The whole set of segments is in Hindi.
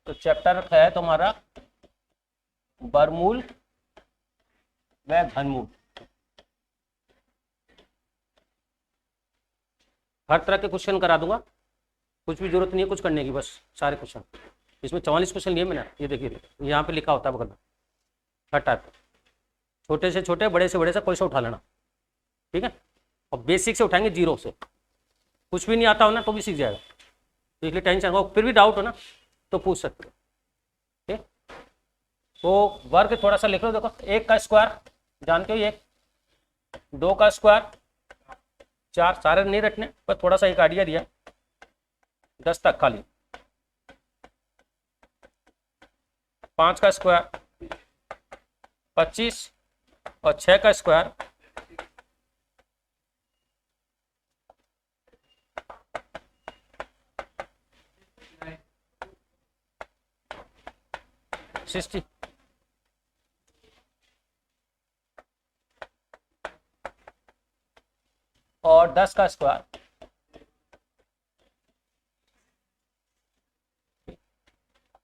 तो चैप्टर है तुम्हारा वर्गमूल व घनमूल। हर तरह के क्वेश्चन करा दूंगा, कुछ भी जरूरत नहीं है कुछ करने की, बस सारे क्वेश्चन। इसमें 44 क्वेश्चन लिए मैंने, ये देखिए यहाँ पे लिखा होता है बगल में हर टाइप, छोटे से छोटे बड़े से बड़े से कोई सा उठा लेना, ठीक है। और बेसिक से उठाएंगे, जीरो से, कुछ भी नहीं आता हो ना तो भी सीख जाएगा, तो इसलिए टेंशन हो, फिर भी डाउट हो ना तो पूछ सकते हो, ठीक। तो वर्ग थोड़ा सा लिख लो, देखो 1 का स्क्वायर जानते हो, 1, 2 का स्क्वायर 4, सारे नहीं रखने पर थोड़ा सा एक आइडिया दिया, 10 तक खाली, 5 का स्क्वायर 25 और 6 का स्क्वायर 60, और 10 का स्क्वायर,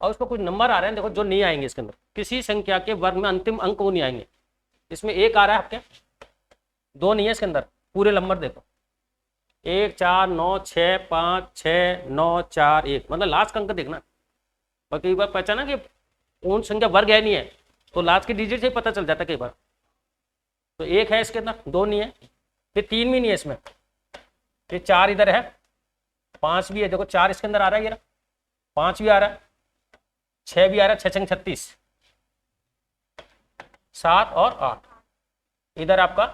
और उसको कुछ नंबर आ रहे हैं देखो जो नहीं आएंगे इसके अंदर, किसी संख्या के वर्ग में अंतिम अंक वो नहीं आएंगे। इसमें 1 आ रहा है आपके, 2 नहीं है इसके अंदर, पूरे नंबर देखो 1 4 9 6 5 6 9 4 1, मतलब लास्ट का अंक देखना। और कई बार पहचाना कि पूर्ण संख्या वर्ग है नहीं है, तो लास्ट की डिजिट से ही पता चल जाता है कई बार। तो 1 है इसके अंदर, 2 नहीं है, फिर 3 भी नहीं है इसमें, फिर 4 इधर है, 5 भी है, देखो 4 इसके अंदर आ रहा है, ये 5 भी आ रहा है, 6 भी आ रहा है, 6 36, 7 और 8, इधर आपका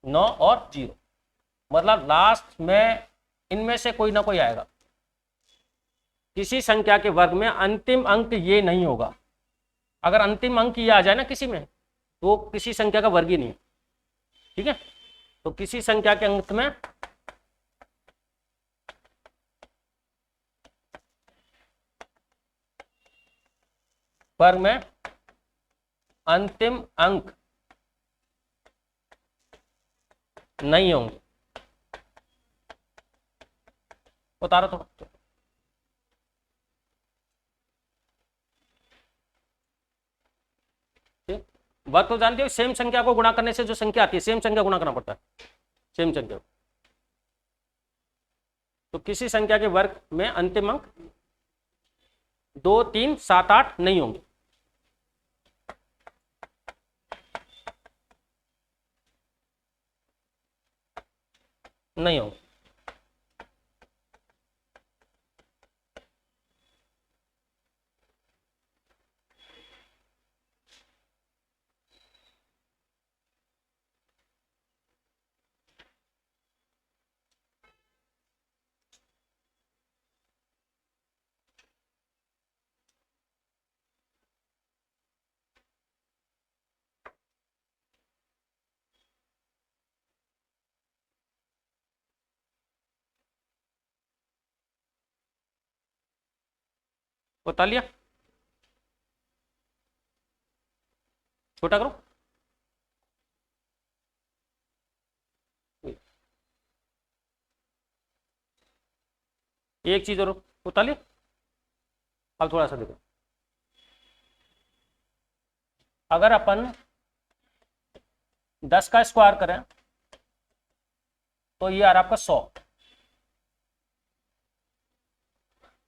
9 और 0, मतलब लास्ट में इनमें से कोई ना कोई आएगा। किसी संख्या के वर्ग में अंतिम अंक ये नहीं होगा, अगर अंतिम अंक ये आ जाए ना किसी में, तो किसी संख्या का वर्ग ही नहीं है, ठीक है। तो किसी संख्या के अंक में वर्ग में अंतिम अंक नहीं होंगे, उतारो थोड़ा। वर्ग तो जानते हो, सेम संख्या को गुणा करने से जो संख्या आती है सेम संख्या गुणा करना पड़ता है, सेम संख्या। तो किसी संख्या के वर्ग में अंतिम अंक 2 3 7 8 नहीं होंगे, नहीं होंगे। बता लिया, छोटा करो, एक चीज और बता लिया। अब थोड़ा सा देखो, अगर अपन 10 का स्क्वायर करें तो ये आ रहा आपका 100,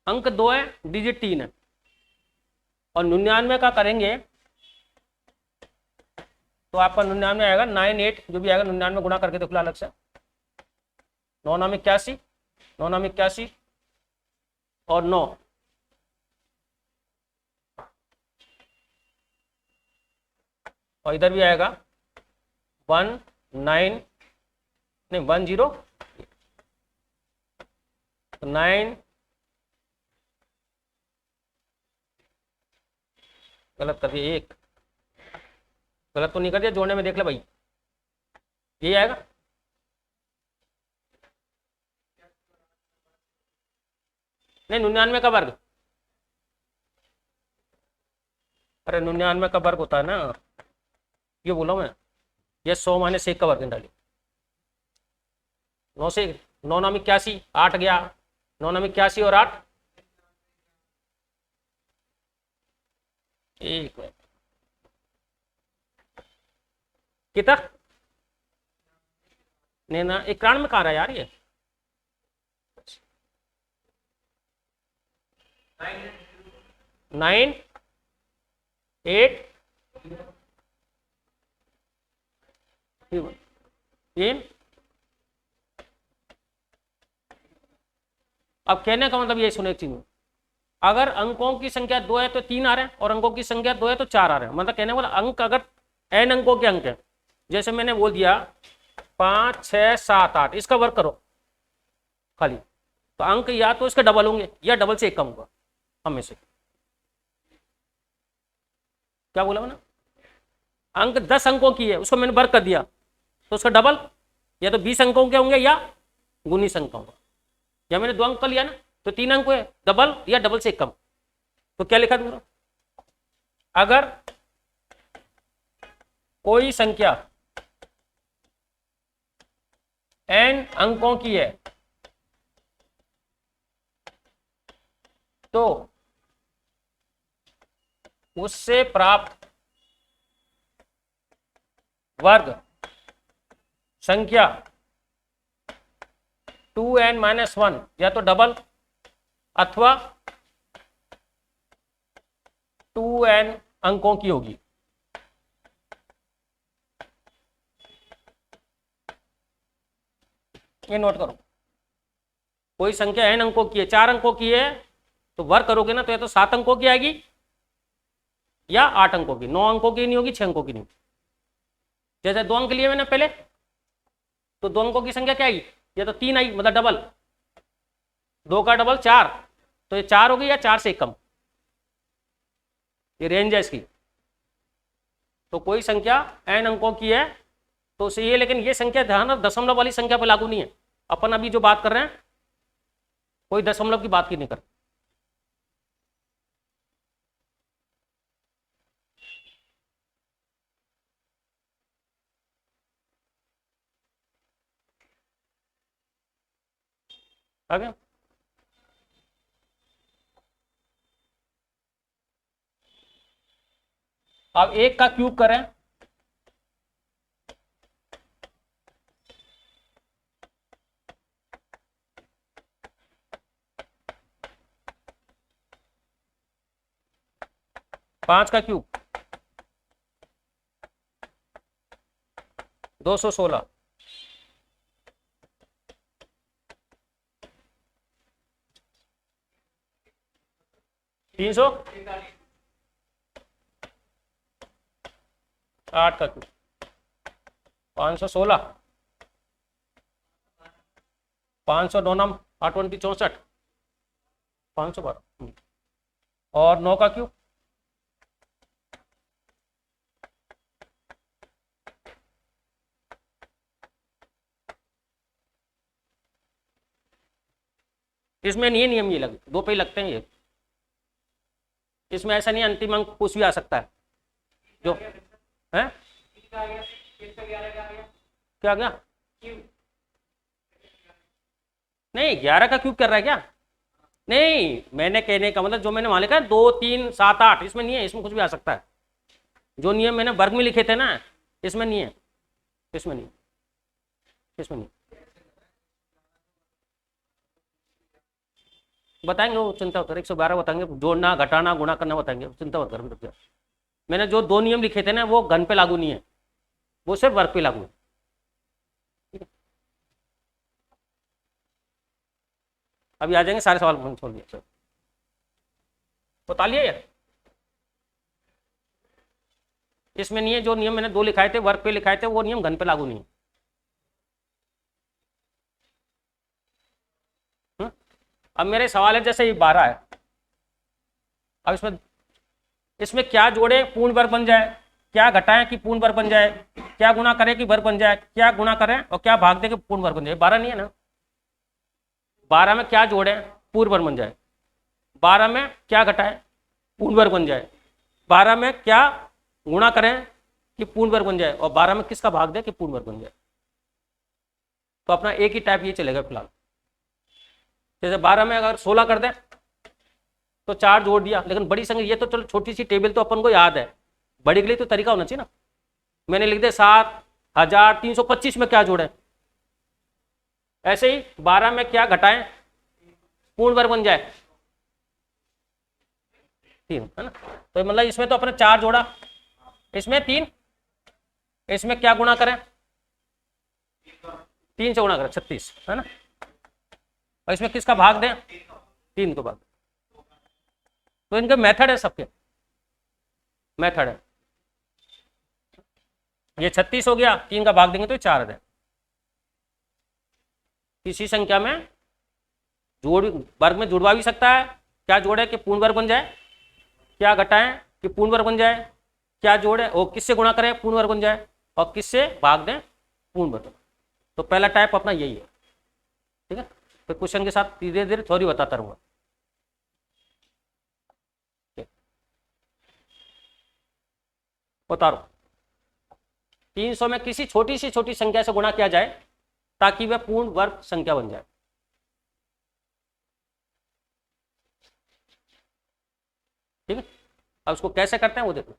अंक 2 है, डिजिट 3 है, और 99 का करेंगे तो आपका 99 आएगा 98, जो भी आएगा 99 गुणा करके देख लो अलग से, 9 9 81, 9 9 81 और 9, और इधर भी आएगा 1 9 नहीं 1 0 9, गलत कर दिया, 1 गलत तो नहीं कर दिया, जोड़ने में देख ले भाई, यही आएगा। नहीं 99 का वर्ग, अरे 99 का वर्ग होता है ना, ये बोला मैं, ये 100 माइनस 1 का वर्ग डाली, 9 से 9 9 81, 8 गया, 9 9 81 और 8 एक मिनट, कितना नहीं ना, एकान में कहाँ रहा यार ये, 9 8 3। अब कहने का मतलब ये सुनो एक चीज में, अगर अंकों की संख्या 2 है तो 3 आ रहे हैं, और अंकों की संख्या 2 है तो 4 आ रहे हैं। मतलब कहने वाला अंक अगर n अंकों के अंक है, जैसे मैंने बोल दिया 5 6 7 8, इसका वर्क करो खाली, तो अंक या तो इसके डबल होंगे या डबल से एक कम होगा हमें से। क्या बोला मैंने, अंक 10 अंकों की है, उसको मैंने वर्क कर दिया तो उसका डबल या तो 20 अंकों के होंगे या 19 अंकों का। या मैंने 2 अंक लिया ना, तो 3 अंक है, डबल या डबल से एक कम। तो क्या लिखा दूंगा, अगर कोई संख्या n अंकों की है तो उससे प्राप्त वर्ग संख्या 2n-1 या तो डबल अथवा 2n अंकों की होगी। ये नोट करो, कोई संख्या n अंकों की है, 4 अंकों की है, तो वर्क करोगे ना तो या तो 7 अंकों की आएगी या 8 अंकों की, 9 अंकों की नहीं होगी, 6 अंकों की नहीं। जैसे 2 अंक लिए मैंने पहले, तो 2 अंकों की संख्या क्या आई, या तो 3 आई मतलब डबल, 2 का डबल 4, तो ये 4 होगी या 4 से एक कम, ये रेंज है इसकी। तो कोई संख्या n अंकों की है तो उसे ये, लेकिन ये संख्या ध्यान रख दशमलव वाली संख्या पर लागू नहीं है। अपन अभी जो बात कर रहे हैं कोई दशमलव की बात की नहीं कर, आगे अब 1 का क्यूब करें, पांच का क्यूब 216, 300, 8 का क्यूब 516, 509 नाम 820 64, 512 और 9 का क्यूब 'इसमें नहीं नियम, ये लग 2 पे ही लगते हैं ये, इसमें ऐसा नहीं अंतिम अंक कुछ भी आ सकता है जो है। क्या गया, नहीं 11 का क्यूब कर रहा है क्या, नहीं मैंने कहने का मतलब जो मैंने वहां लिखा है 2 3 7 8, इसमें नहीं है, इसमें कुछ भी आ सकता है। जो नियम मैंने वर्ग में लिखे थे ना, इसमें नहीं है, इसमें नहीं, इसमें नहीं बताएंगे, वो चिंता मत कर, 112 बताएंगे, जोड़ना घटाना गुणा करना बताएंगे, चिंता मत कर। मैंने जो 2 नियम लिखे थे ना वो घन पे लागू नहीं है, वो सिर्फ वर्ग पे लागू है। अभी आ जाएंगे सारे सवाल छोड़ दिए, बता लिया यार। इसमें नहीं है, जो नियम मैंने 2 लिखाए थे वर्ग पे लिखाए थे वो नियम घन पे लागू नहीं है। अब मेरे सवाल है जैसे ये 12 है, अब इसमें क्या जोड़े पूर्ण वर्ग बन जाए, क्या घटाएं कि पूर्ण वर्ग बन जाए, क्या गुणा करें कि वर्ग बन जाए, क्या गुणा करें और क्या भाग दे कि पूर्ण वर्ग बन जाए। 12 नहीं है ना, 12 में क्या जोड़े पूर्ण वर्ग बन जाए, 12 में क्या घटाएं पूर्ण वर्ग बन जाए, 12 में क्या गुणा करें कि पूर्ण वर्ग बन जाए, और 12 में किसका भाग दे कि पूर्ण वर्ग बन जाए। तो अपना एक ही टाइप ये चलेगा फिलहाल। जैसे 12 में अगर 16 कर दें तो 4 जोड़ दिया, लेकिन बड़ी संख्या ये तो चलो छोटी सी टेबल तो अपन को याद है, बड़ी के लिए तो तरीका होना चाहिए ना। मैंने लिख दिया 7325 में क्या जोड़े, ऐसे ही 12 में क्या घटाएं, पूर्ण वर्ग बन जाए 3, है ना। तो मतलब इसमें तो अपने 4 जोड़ा, इसमें 3, इसमें क्या गुणा करें, 3 से गुणा करें 36, है ना। और इसमें किसका भाग दें, 3 को भाग। तो इनके मेथड है, सबके मेथड है। ये 36 हो गया, 3 का भाग देंगे तो 4 है। किसी संख्या में जोड़ वर्ग में जुड़वा भी सकता है, क्या जोड़े कि पूर्ण वर्ग बन जाए, क्या घटाएं कि पूर्ण वर्ग बन जाए, क्या जोड़े और किससे गुणा करें पूर्ण वर्ग बन जाए, और किससे भाग दें पूर्ण वर्ग। तो पहला टाइप अपना यही है, ठीक है। फिर क्वेश्चन के साथ धीरे धीरे थोड़ी बताता रहूंगा। बता रहा हूं, 300 में किसी छोटी सी छोटी संख्या से गुणा किया जाए ताकि वह पूर्ण वर्ग संख्या बन जाए। ठीक है, अब उसको कैसे करते हैं वो देखो।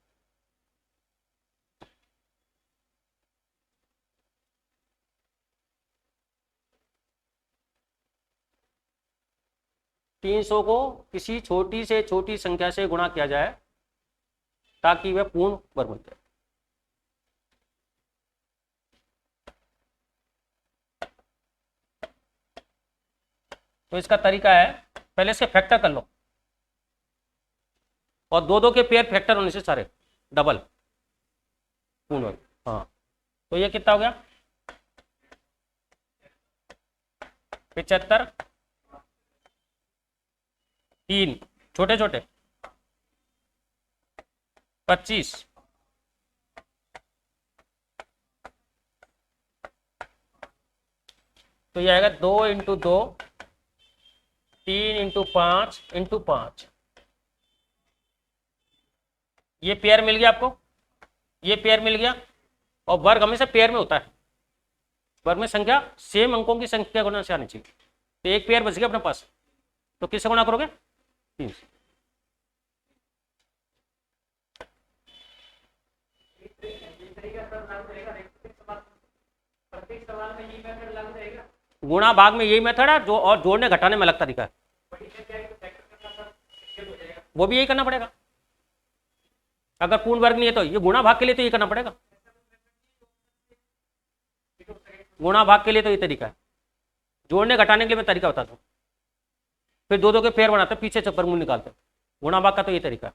तीन सौ को किसी छोटी से छोटी संख्या से गुणा किया जाए ताकि वह पूर्ण वर्ग बन जाए। तो इसका तरीका है, पहले इसके फैक्टर कर लो, और दो दो के पेयर फैक्टर होने से सारे डबल पूर्ण वर्ग। हाँ, तो ये कितना हो गया, 75, 3 छोटे छोटे 25, तो ये आएगा 2 × 2, 3 × 5 × 5। ये पेयर मिल गया आपको, ये पेयर मिल गया। और वर्ग हमेशा पेयर में होता है, वर्ग में संख्या सेम अंकों की संख्या गुना से आनी चाहिए। तो एक पेयर बच गया अपने पास, तो किससे गुणा करोगे, 3 से। गुणा भाग में यही मेथड है जो, और जोड़ने घटाने में अलग तरीका है, वो भी यही करना पड़ेगा। अगर पूर्ण वर्ग नहीं है तो ये गुणा भाग के लिए तो ये करना पड़ेगा, गुणा भाग के लिए तो ये तरीका है। जोड़ने घटाने के लिए मैं तरीका बताता हूँ, फिर दो दो के पेयर बनाते हैं, पीछे से वर्गमूल निकालते हैं। गुणा भाग का तो ये तरीका है।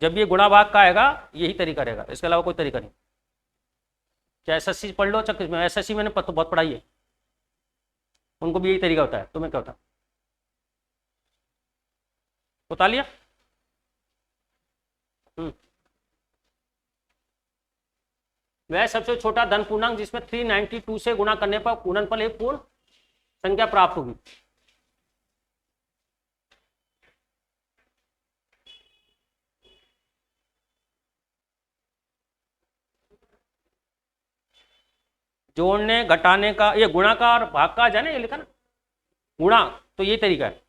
जब ये गुणा भाग का आएगा यही तरीका रहेगा, इसके अलावा कोई तरीका नहीं। क्या एसएससी पढ़ लो, चाहे एसएससी मैंने बहुत पढ़ाई है, उनको भी यही तरीका होता है, तुम्हें क्या होता है, बता लिया। वह सबसे छोटा धन पूर्णांक जिसमें 392 से गुणा करने पर गुणनफल एक पूर्ण संख्या प्राप्त होगी। जोड़ने घटाने का, ये गुणा का और भाग का जाने, ये लिखा ना गुणा, तो ये तरीका है।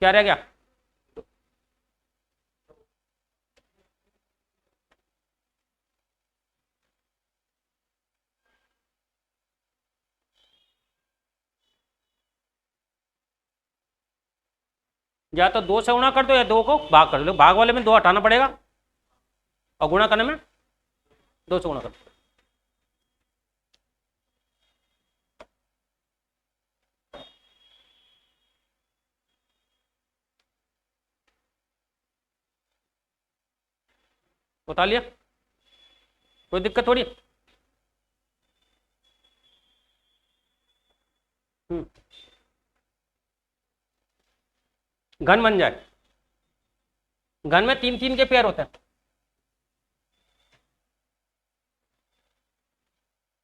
क्या रह गया, या तो 2 से गुणा कर दो या 2 को भाग कर दो। भाग वाले में 2 हटाना पड़ेगा और गुणा करने में 2 से गुणा कर दो। बता लिया, कोई दिक्कत थोड़ी। घन बन जाए, घन में 3 3 के पेयर होते हैं।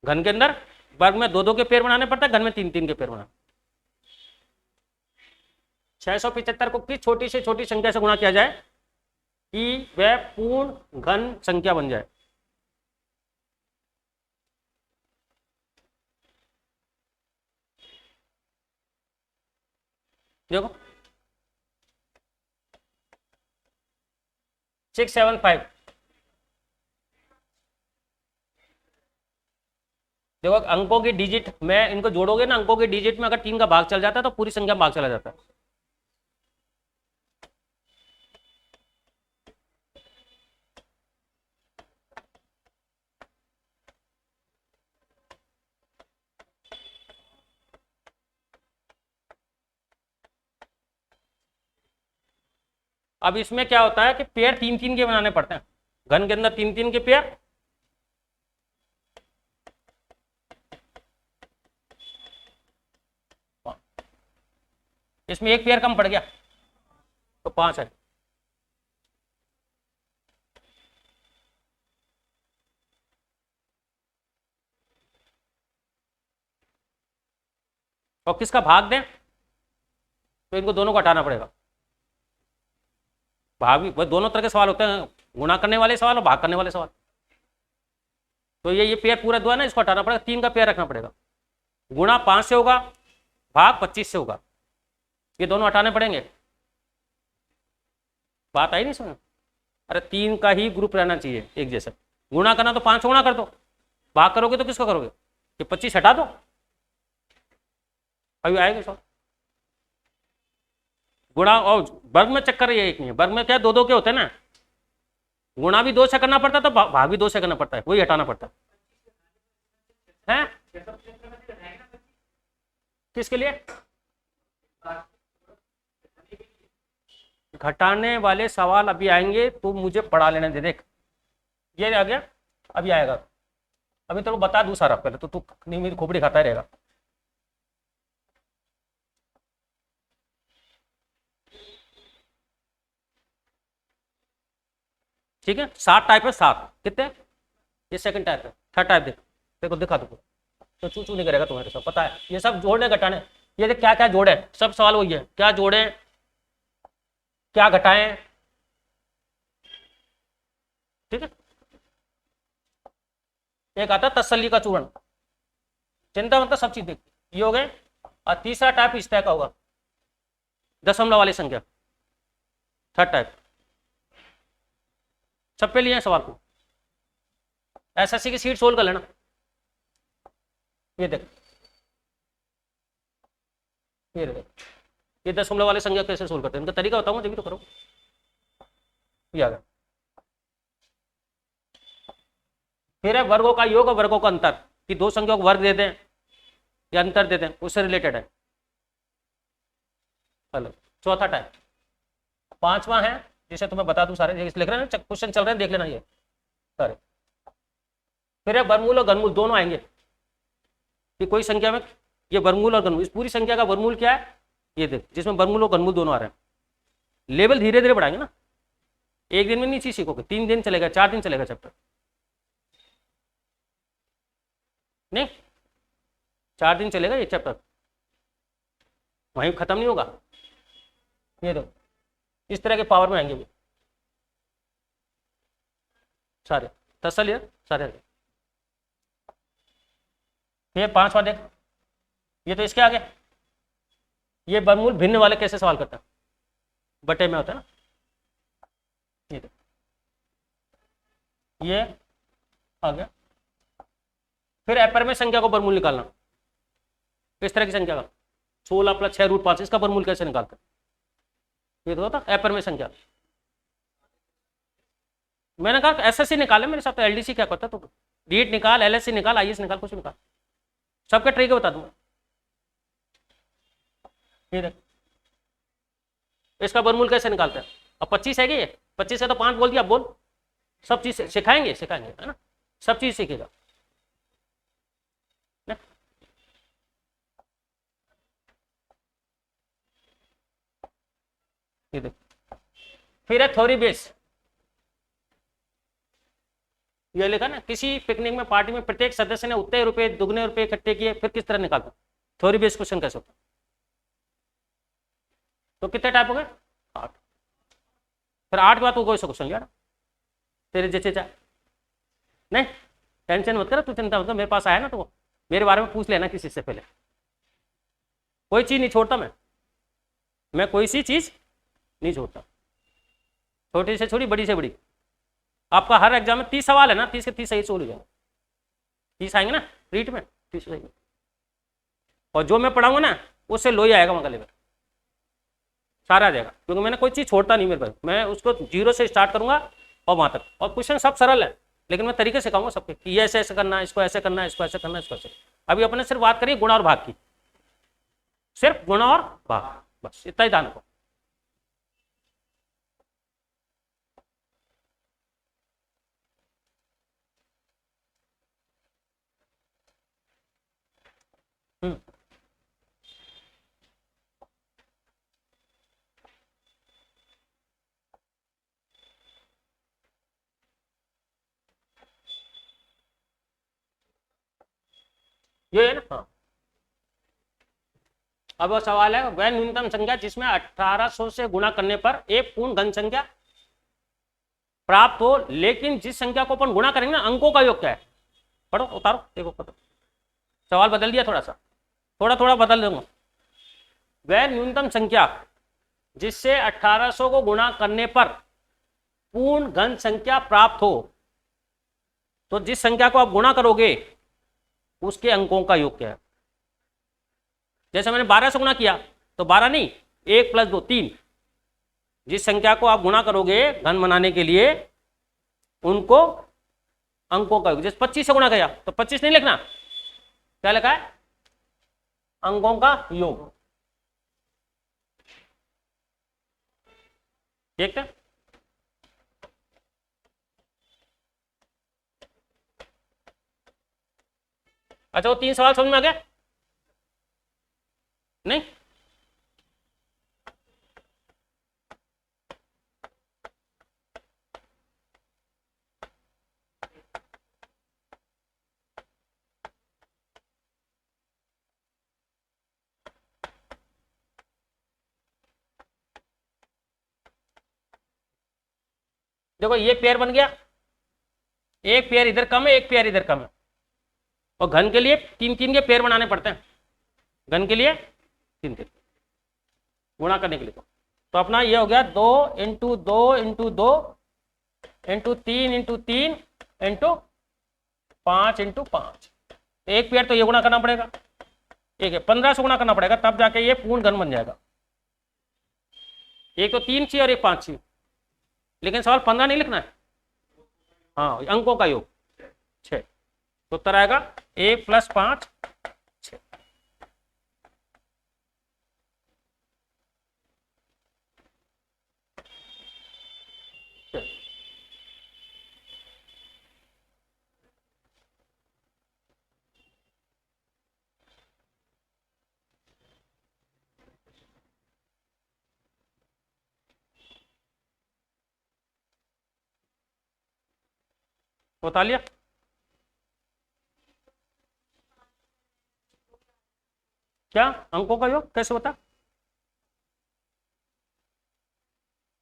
घन के अंदर वर्ग में 2 2 के पेयर बनाने पड़ता है, घन में 3 3 के पेयर बनाने। 675 को किस छोटी से छोटी संख्या से गुणा किया जाए कि वह पूर्ण घन संख्या बन जाए? देखो 675, देखो अंकों की डिजिट में इनको जोड़ोगे ना, अंकों के डिजिट में अगर 3 का भाग चल जाता है तो पूरी संख्या में भाग चला जाता है। अब इसमें क्या होता है कि पेयर 3 3 के बनाने पड़ते हैं, घन के अंदर 3 3 के पेयर। इसमें एक पेयर कम पड़ गया तो 5 है। और किसका भाग दें तो इनको दोनों को हटाना पड़ेगा। भाग भी दोनों तरह के सवाल होते हैं, गुणा करने वाले सवाल और भाग करने वाले सवाल। तो ये पेयर पूरा दो है ना, इसको हटाना पड़ेगा, 3 का पेयर रखना पड़ेगा। गुणा 5 से होगा, भाग 25 से होगा, ये दोनों हटाने पड़ेंगे। बात आई नहीं समझ? अरे 3 का ही ग्रुप रहना चाहिए एक जैसा। गुणा करना तो 5 गुणा कर दो, भाग करोगे तो किसको करोगे? ये 25 हटा दो, अभी आएगा सवाल। गुणा और वर्ग में चक्कर ये एक नहीं है, वर्ग में क्या 2 2 के होते हैं ना, गुणा भी 2 से करना पड़ता है तो भाग भी 2 से करना पड़ता है, वही हटाना पड़ता है। किसके लिए? घटाने वाले सवाल अभी आएंगे, तो मुझे पढ़ा लेने दे। देख ये आ गया, अभी आएगा, अभी तो बता दूं सारा पहले, तो तू नहीं मेरी खोपड़ी खाता ही रहेगा। ठीक है, 7 टाइप है, 7 कितने? ये सेकंड टाइप है। थर्ड टाइप देख, देखो दिखा दो, तो चू चू नहीं करेगा तुम्हारे, सब पता है। ये सब जोड़ने घटाने, ये देख क्या क्या जोड़े, सब सवाल वही है, क्या जोड़े क्या घटाएं। ठीक है, एक आता तसल्ली का चूर्ण, चिंता मतलब सब चीज देख, ये हो गए। और तीसरा टाइप इस तरह का होगा, दशमलव वाली संख्या, थर्ड टाइप। सब पे लिए हैं सवाल को, एसएससी की सीट सोल्व कर लेना। ये देख, ये देख, ये दशमलव वाली संख्या कैसे सोल्व करते हैं, इनका तरीका बताऊंगा जब भी तो करो। ये आ गया। फिर है वर्गों का योग और वर्गों का अंतर, कि 2 संख्याओं को वर्ग दे दें या अंतर दे दें, उससे रिलेटेड है। चलो चौथा टाइप। पांचवा है जिसे तुम्हें बता दूं, सारे लिख रहे हैं, क्वेश्चन चल रहे हैं, देख लेना ये सारे। फिर है वर्गमूल और घनमूल, दोनों आएंगे कि कोई संख्या में ये वर्गमूल और घनमूल, इस पूरी संख्या का वर्गमूल क्या है ये देख, जिसमें वर्गमूल और घनमूल दोनों आ रहे हैं। लेवल धीरे धीरे बढ़ाएंगे ना, एक दिन में नहीं चीज सीखोगे, 3 दिन चलेगा, 4 दिन चलेगा चैप्टर, नहीं 4 दिन चलेगा ये चैप्टर, वहीं खत्म नहीं होगा। ये देखो इस तरह के पावर में आएंगे भी सारे, तसल्ली है सारे। ये 5वां देख, ये तो इसके आगे, ये वर्गमूल भिन्न वाले कैसे सवाल करता है, बटे में होता है ना। ये देख, ये आ गया। फिर अपर में संख्या को वर्गमूल निकालना, किस तरह की संख्या का, 16 + 6√5, इसका वर्गमूल कैसे निकालते हैं, ये तो होता अपर में संख्या। मैंने कहा एसएससी निकाले, मेरे साथ तो एलडीसी क्या करता, तो डीएट निकाल, एलएससी निकाल, आईएएस निकाल, कुछ निकाल, सबके ट्रिक बता दूंगा। ये देख, इसका वर्गमूल कैसे निकालते हैं। अब 25 है कि ये 25 है तो 5 बोल दिया, अब बोल सब चीज सिखाएंगे सिखाएंगे, है ना, सब चीज सीखेगा ना? ये देख, फिर है थ्योरी बेस। ये लिखा ना, किसी पिकनिक में पार्टी में प्रत्येक सदस्य ने उतने रुपए दुगने रुपए इकट्ठे किए, फिर किस तरह निकालता? थ्योरी बेस्ड क्वेश्चन कैसे होता? तो कितने टाइप हो गए? 8। फिर 8 के बाद तू कोई सा क्वेश्चन लिया ना तेरे जैसे चाहे, नहीं टेंशन मत कर, तू चिंता मत कर, मेरे पास आया ना तो मेरे बारे में पूछ लेना किसी से पहले। कोई चीज नहीं छोड़ता मैं कोई सी चीज नहीं छोड़ता, छोटी से छोटी बड़ी से बड़ी। आपका हर एग्जाम में 30 सवाल है ना, 30 के 30 सही सोल्व हो जाएगा, 30 आएंगे ना रीट में, 30 सही। और जो मैं पढ़ाऊंगा ना उससे लो ही आएगा वहां का लेवल, सारा आ जाएगा, क्योंकि मैंने कोई चीज छोड़ता नहीं मेरे पास, मैं उसको 0 से स्टार्ट करूंगा और वहां तक। और क्वेश्चन सब सरल है, लेकिन मैं तरीके सिखाऊंगा सबके कि ये ऐसे ऐसे करना है, इसको ऐसे करना है, इसको ऐसे करना है, इसको ऐसे। अभी अपने सिर्फ बात करिए गुणा और भाग की, सिर्फ गुणा और भाग, बस इतना ही ध्यान रखो। ये है ना, हाँ। अब वो सवाल है, वह न्यूनतम संख्या जिसमें 1800 से गुणा करने पर एक पूर्ण घन संख्या प्राप्त हो, लेकिन जिस संख्या को अपन गुणा करेंगे ना अंकों का योग क्या है? पढ़ो उतारो देखो, पढ़ो। सवाल बदल दिया थोड़ा सा, थोड़ा थोड़ा बदल दूंगा। वह न्यूनतम संख्या जिससे 1800 को गुणा करने पर पूर्ण घन संख्या प्राप्त हो, तो जिस संख्या को आप गुणा करोगे उसके अंकों का योग क्या है? जैसे मैंने 12 से गुणा किया तो 12 नहीं, 1 + 2 3। जिस संख्या को आप गुणा करोगे घन बनाने के लिए उनको अंकों का योग। जैसे 25 से गुणा किया तो 25 नहीं लिखना, क्या लिखा है? अंकों का योग। ठीक है, अच्छा वो 3 सवाल समझ में आ गया? नहीं, देखो ये पेयर बन गया, एक पेयर इधर कम है, एक पेयर इधर कम है, और घन के लिए 3-3 के पेयर बनाने पड़ते हैं, घन के लिए 3-3 गुणा करने के लिए। तो अपना ये हो गया 2 × 2 × 2 × 3 × 3 × 5 × 5। एक पेयर तो ये गुणा करना पड़ेगा, एक है 15 से गुणा करना पड़ेगा, तब जाके ये पूर्ण घन बन जाएगा। एक तो 3 चाहिए और एक 5 चाहिए, लेकिन सवाल 15 नहीं लिखना है, हाँ अंकों का योग 6। तो उत्तर आएगा 1 + 5 6। बता लिया? क्या अंकों का योग कैसे होता?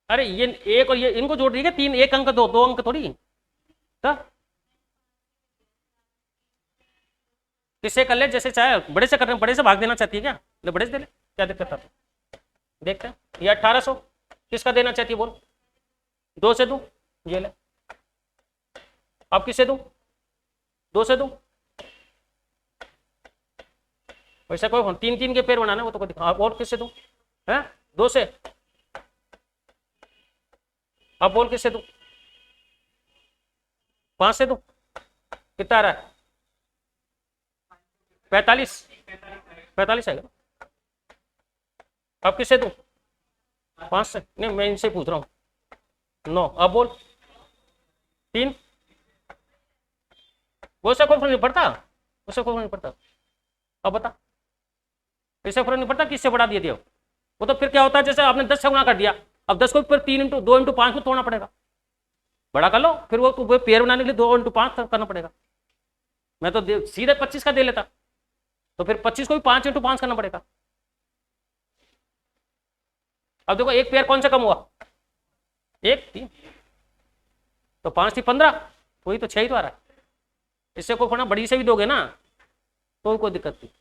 अरे ये एक और ये इनको जोड़ दीजिए, 3 एक अंक 2 2 अंक थोड़ी, तो किससे कर ले जैसे चाहे, बड़े से कर रहे हैं, बड़े से भाग देना चाहती है क्या? ले बड़े से दे ले, क्या दिक्कत है? देखते हैं ये 1800 किसका देना चाहती है बोल? 2 से दूं, ये ले। अब किससे दूं? 2 से दूं, वैसे कोई 3-3 के पेड़ बनाना वो तो दिखा। और किससे दूं? है 2 से, अब बोल किससे दूं? 5 से दूं, कितना आ रहा है? 45 आएगा। अब किससे दूं? 5 से नहीं, मैं इनसे पूछ रहा हूँ 9। अब बोल 3, वो से कोई फर्क नहीं पड़ता, उससे कोई फर्क नहीं पड़ता। अब बता, इससे फर्क नहीं पड़ता किससे बढ़ा दिए थे वो तो फिर क्या होता है, जैसे आपने 10 से गुणा कर दिया, अब 10 को फिर 3 इंटू 2 इंटू 5 में तोड़ना पड़ेगा, बड़ा कर लो, फिर वो पेयर बनाने के लिए 2 इंटू 5 करना पड़ेगा। मैं तो सीधे 25 का दे लेता, तो फिर 25 को भी 5 इंटू 5 करना पड़ेगा। अब देखो एक पेयर कौन सा कम हुआ, 1 3, तो 5 थी 15, वही तो 6 ही तो आ रहा है। इससे कोई फर्क, बड़ी से भी दोगे ना तो कोई दिक्कत नहीं।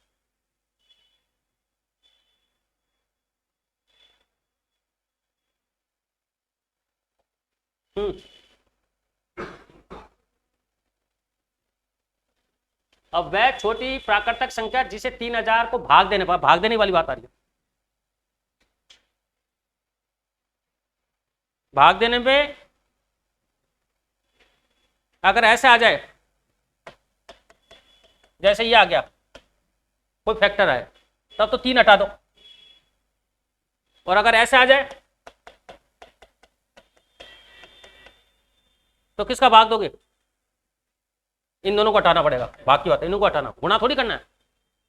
अब वह छोटी प्राकृतिक संख्या जिसे 3000 को भाग देने वाली बात आ रही है। भाग देने पे अगर ऐसे आ जाए, जैसे ये आ गया कोई फैक्टर है, तब तो 3 हटा दो, और अगर ऐसे आ जाए तो किसका भाग दोगे, इन दोनों को हटाना पड़ेगा, भाग की बात है, इनको हटाना, गुणा थोड़ी करना है,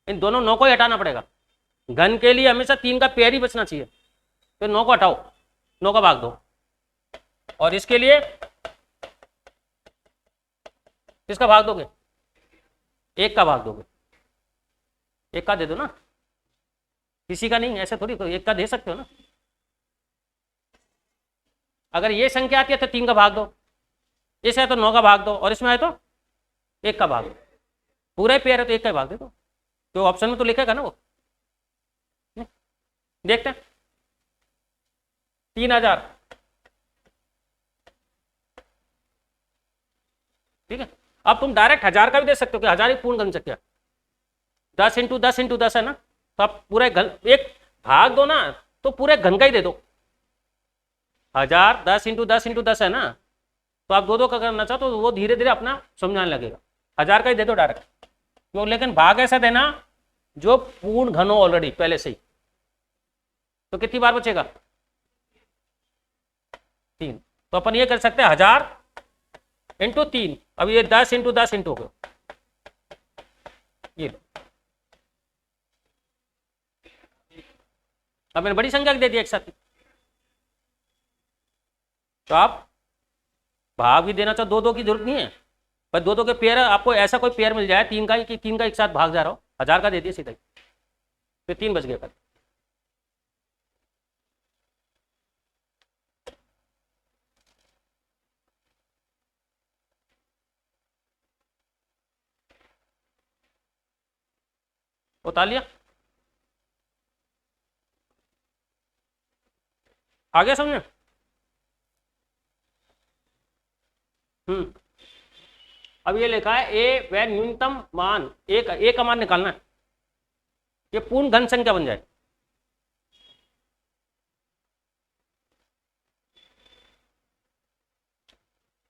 इन दोनों 9 को ही हटाना पड़ेगा। घन के लिए हमेशा 3 का पेयर ही बचना चाहिए, तो 9 को हटाओ, 9 का भाग दो, और इसके लिए किसका भाग दोगे, 1 का भाग दोगे, 1 का दे दो ना, किसी का नहीं, ऐसे थोड़ी 1 का दे सकते हो ना। अगर ये संख्या आती है तो 3 का भाग दो, इस है तो 9 का भाग दो, और इसमें है तो 1 का भाग दो, पूरा पेयर है तो 1 का भाग दे दो, तो ऑप्शन में तो लिखेगा ना वो। देखते हैं 3000, ठीक है। अब तुम डायरेक्ट 1000 का भी दे सकते हो कि 1000 ही पूर्ण घन संख्या, 10 इंटू 10 इंटू 10 है ना, तो आप पूरे घन, एक भाग दो ना तो पूरे घन का ही दे दो, 1000 10 इंटू 10 इंटू 10 है ना, तो आप 2 का करना चाहो तो वो धीरे धीरे अपना समझाने लगेगा, 1000 का ही दे दो डायरेक्ट, क्यों, लेकिन भाग ऐसा देना जो पूर्ण घन हो ऑलरेडी पहले से ही। तो कितनी बार बचेगा, 3, तो अपन ये कर सकते हैं 1000 इंटू 3, अब ये 10 इंटू 10 इंटू हो, ये अब मैंने बड़ी संख्या दे दी एक साथ, तो आप भाग भी देना चाहो, 2 की जरूरत नहीं है, पर 2 के पेयर, आपको ऐसा कोई पेयर मिल जाए 3 का, कि 3 का एक साथ भाग जा रहा हो, 1000 का दे दिए सीधा ही, फिर 3 बच गए। बता लिया, आगे समझे। अब ये लिखा है ए वह न्यूनतम मान, ए का मान निकालना है, ये पूर्ण घन संख्या बन जाए,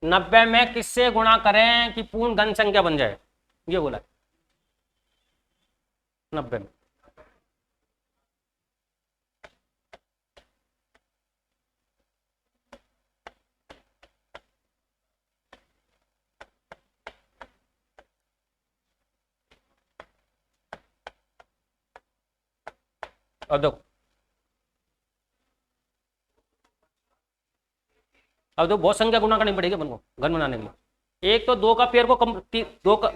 नब्बे में किससे गुणा करें कि पूर्ण घन संख्या बन जाए, ये बोला 90 में। अब देखो, अब तो बहुत संख्या गुणा करनी पड़ेगी अपन को घन बनाने के लिए। एक तो 2 का पेयर को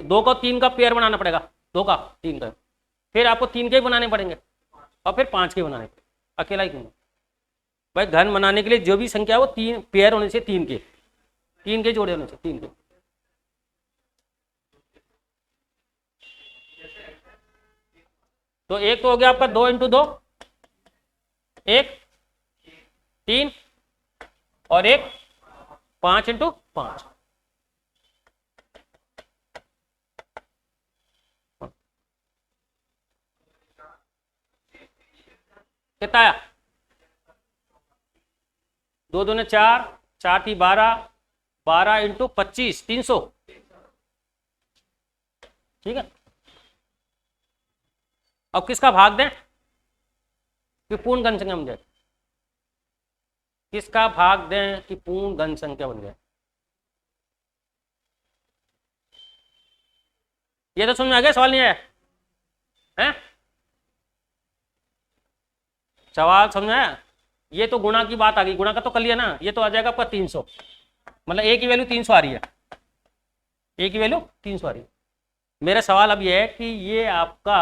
दो का 3 का पेयर बनाना पड़ेगा, 2 का 3 का, फिर आपको 3 के ही बनाने पड़ेंगे, और फिर 5 के बनाने पड़ेंगे, अकेला ही क्यों। भाई घन बनाने के लिए जो भी संख्या है वो 3 पेयर होने चाहिए, 3 के जोड़े होने चाहिए, 3 के। तो एक तो हो गया आपका 2 इंटू 2, 1 3, और एक 5 इंटू 5, कितना आया, 2 दूने 4, 4 थी 12, 12 इंटू 25, 300, ठीक है। अब किसका भाग दें कि पूर्ण घन संख्या बन जाए, किसका भाग दें कि पूर्ण घन संख्या बन जाए, ये तो समझ में आ गया, सवाल नहीं आया है? सवाल समझ में आया? ये तो गुणा की बात आ गई, गुणा का तो कर लिया ना, ये तो आ जाएगा आपका 300, मतलब ए की वैल्यू 300 आ रही है, ए की वैल्यू 300 आ रही है। मेरा सवाल अब ये है कि ये आपका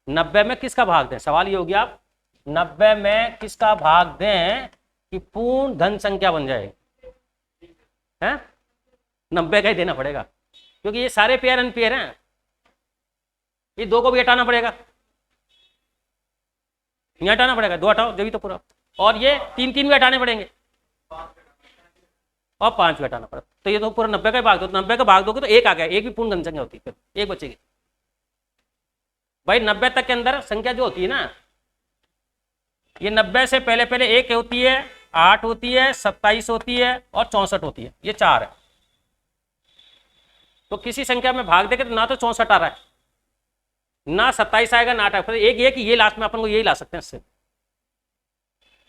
90 में किसका भाग दें, सवाल ये हो गया आप 90 में किसका भाग दें कि पूर्ण धन संख्या बन जाए, है 90 का ही देना पड़ेगा, क्योंकि ये सारे पेयर अनपेयर हैं, ये दो को भी हटाना पड़ेगा, नहीं हटाना पड़ेगा, दो हटाओ जब तो पूरा, और ये तीन तीन भी हटाने पड़ेंगे और 5 भी हटाना पड़ेगा, तो ये तो पूरा 90 का भाग दो, 90 का भाग दोगे तो एक आ गया, एक भी पूर्ण धन संख्या होती है, फिर एक बचेगी भाई। 90 तक के अंदर संख्या जो होती है ना, ये 90 से पहले पहले एक होती है, 8 होती है, 27 होती है और 64 होती है, ये 4 है। तो किसी संख्या में भाग देंगे तो ना तो 64 आ रहा है, ना 27 आएगा, ना 8 आएगा, एक ये कि ये लास्ट में अपन को यही ला सकते हैं इससे,